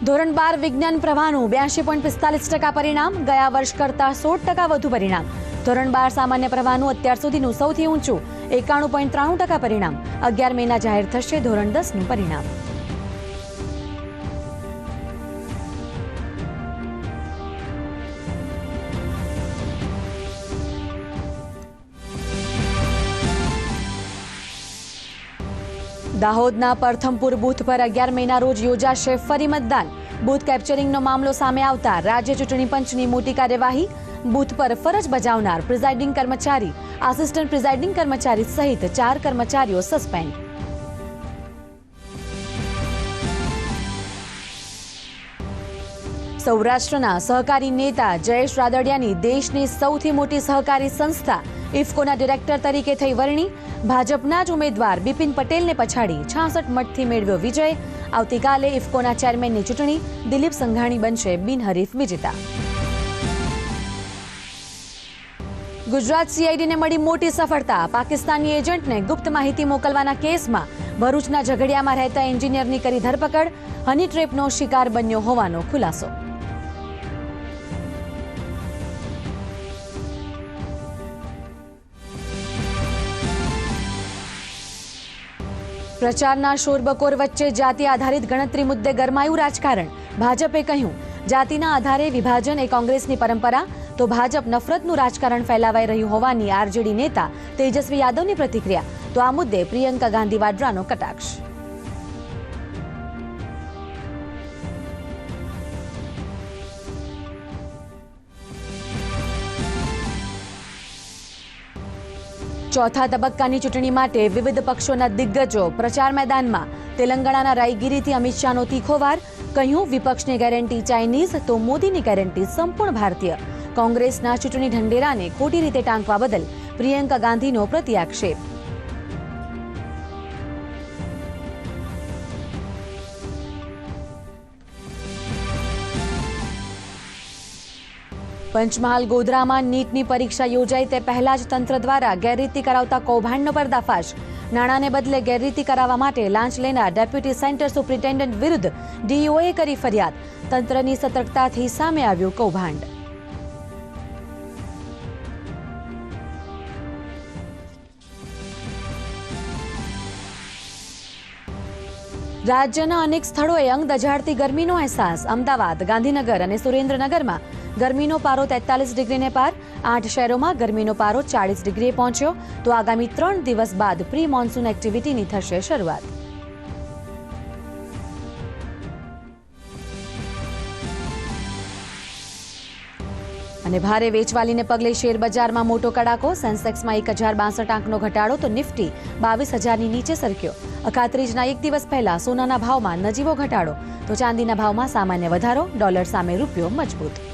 ધોરણ 12 વિજ્ઞાન પ્રવાહનું 82.45% પરિણામ, ગયા વર્ષ કરતાં 16% વધુ પરિણામ. ધોરણ 12 સામાન્ય પ્રવાહનું અત્યાર સુધીનું સૌથી ઊંચું 91.93% પરિણામ. 11 મેના જાહેર થશે ધોરણ 10નું પરિણામ. દાહોદના પ્રથમપુર બૂથ પર 11 મેના રોજ યોજાશે ફરી મતદાન. બૂથ કેપ્ચરિંગનો મામલો સામે આવતા રાજ્ય ચૂંટણી પંચની મોટી કાર્યવાહી. બૂથ પર ફરજ બજાવનાર પ્રિઝાઇડિંગ કર્મચારી, આસિસ્ટન્ટ પ્રિઝાઇડિંગ કર્મચારી સહિત 4 કર્મચારીઓ સસ્પેન્ડ. સૌરાષ્ટ્રના સહકારી નેતા જયેશ રાદડિયાની દેશની સૌથી મોટી સહકારી સંસ્થા ઇફકોના ડિરેક્ટર તરીકે થઈ વરણી. ભાજપના જ ઉમેદવાર બિપિન પટેલને પછાડી 66 મતથી મેળવ્યો વિજય. આવતીકાલે ઇફકોના ચેરમેનની ચૂંટણી. દિલીપ સંઘાણી બનશે બિનહરીફ વિજેતા. ગુજરાત સીઆઈડીને મળી મોટી સફળતા. પાકિસ્તાની એજન્ટને ગુપ્ત માહિતી મોકલવાના કેસમાં ભરૂચના ઝઘડિયામાં રહેતા એન્જિનિયરની કરી ધરપકડ. હની ટ્રેપનો શિકાર બન્યો હોવાનો ખુલાસો. પ્રચારના શોરબકોર વચ્ચે જાતિ આધારિત ગણતરી મુદ્દે ગરમાયું રાજકારણ. ભાજપે કહ્યું, જાતિના આધારે વિભાજન એ કોંગ્રેસની પરંપરા, તો ભાજપ નફરતનું રાજકારણ ફેલાવાઈ રહ્યું હોવાની આરજેડી નેતા તેજસ્વી યાદવની પ્રતિક્રિયા. તો આ મુદ્દે પ્રિયંકા ગાંધી વાડ્રાનો કટાક્ષ. ચોથા તબક્કાની ચૂંટણી માટે વિવિધ પક્ષોના દિગ્ગજો પ્રચાર મેદાનમાં. તેલંગાણાના રાયગીરીથી અમિત શાહનો તીખો વાર. કહ્યું, વિપક્ષની ગેરંટી ચાઇનીઝ તો મોદીની ગેરંટી સંપૂર્ણ ભારતીય. કોંગ્રેસના ચૂંટણી ઢંઢેરાને ખોટી રીતે ટાંકવા બદલ પ્રિયંકા ગાંધીનો પ્રત્યાક્ષેપ. પંચમહાલ ગોધરામાં નીટની પરીક્ષા યોજાઈ તે પહેલા જ તંત્ર દ્વારા ગેરરીતિ કરાવતા કૌભાંડનો પર્દાફાશ. નાણાંને બદલે ગેરરીતિ કરાવવા માટે લાંચ લેનાર ડેપ્યુટી સેન્ટર સુપ્રિન્ટેન્ડન્ટ વિરુદ્ધ ડીઈઓએ કરી ફરિયાદ. તંત્રની સતર્કતાથી સામે આવ્યું કૌભાંડ. રાજ્યના અનેક સ્થળોએ અંગ દઝાડતી ગરમીનો અહેસાસ. અમદાવાદ, ગાંધીનગર અને સુરેન્દ્રનગરમાં ગરમીનો પારો 43 ડિગ્રીને પાર. 8 શહેરોમાં ગરમીનો પારો 40 ડિગ્રીએ પહોંચ્યો. તો આગામી 3 દિવસ બાદ પ્રી મોન્સૂન એક્ટિવિટીની થશે શરૂઆત. અને ભારે વેચવાલીને પગલે શેર બજારમાં મોટો કડાકો. સેન્સેક્સમાં 1062 આંકનો ઘટાડો તો નિફ્ટી 22,000ની નીચે સરક્યો. અખાત્રીજના એક દિવસ પહેલા સોનાના ભાવમાં નજીવો ઘટાડો તો ચાંદીના ભાવમાં સામાન્ય વધારો. ડોલર સામે રૂપિયો મજબૂત.